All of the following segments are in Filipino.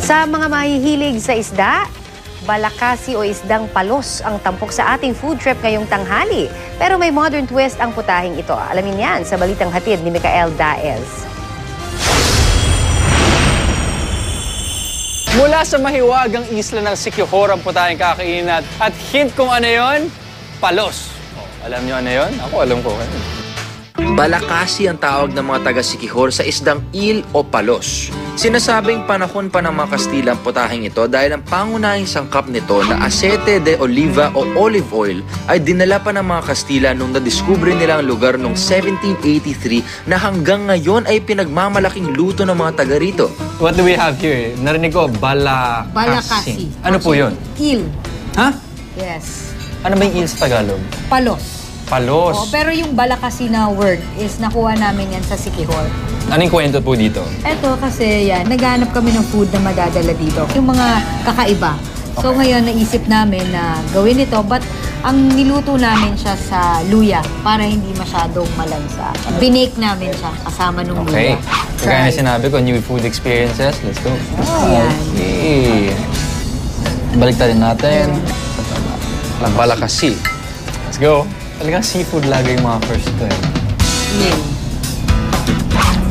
Sa mga mahihilig sa isda, balakasi o isdang palos ang tampok sa ating food trip ngayong tanghali. Pero may modern twist ang putahing ito. Alamin yan sa balitang hatid ni Micael Daez. Mula sa mahiwagang isla ng Siquijor ang putahing kakainin at hint kung ano yon, palos. Alam niyo ano yon? Ako alam ko. Balakasi ang tawag ng mga taga-Siquijor sa isdang eel o palos. Sinasabing panahon pa ng mga Kastila ang putahing ito dahil ang pangunahing sangkap nito na aceite de oliva o olive oil ay dinala pa ng mga Kastila nung nadiskubre nila ang lugar noong 1783 na hanggang ngayon ay pinagmamalaking luto ng mga taga rito. What do we have here? Narinig ko, balakasi. Balakasi. Ano po yun? Eel. Ha? Yes. Ano ba yung eel sa Tagalog? Palos. Palos. Oh, pero yung balakasi na word is nakuha namin yan sa Siquijor. Anong kwento po dito? Eto kasi yan, naghahanap kami ng food na madadala dito. Yung mga kakaiba. So ngayon naisip namin na gawin ito, but ang niluto namin siya sa luya para hindi masyadong malansa. Binake namin siya kasama nung Okay. luya. Kaya na sinabi ko, new food experiences. Let's go. Yan. Okay. Baliktarin natin. Balakasi. Let's go. Talagang seafood lagi yung mga first ko eh.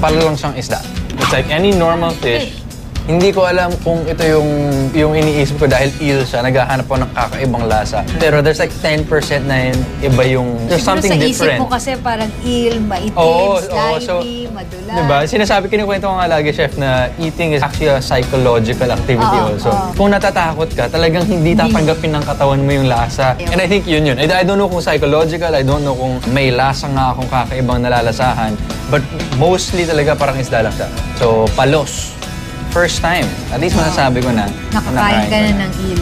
Pala lang siyang isda. It's like any normal fish. Hindi ko alam kung ito yung iniisip ko dahil eel siya. Naghahanap ako ng kakaibang lasa. Pero there's like 10% na yun, iba yung... There's something sa different. isip mo kasi parang eel, maitim, slimy, madula. Diba? Sinasabi, kinikwento ko nga lagi, chef, na eating is actually a psychological activity also. Kung natatakot ka, talagang hindi tatanggapin ng katawan mo yung lasa. And I think yun. I don't know kung psychological, I don't know kung may lasa nga akong kakaibang nalalasahan. But mostly talaga parang isda lang siya. So, palos. First time. At least masasabi ko na. Nakakain ka na ng eel.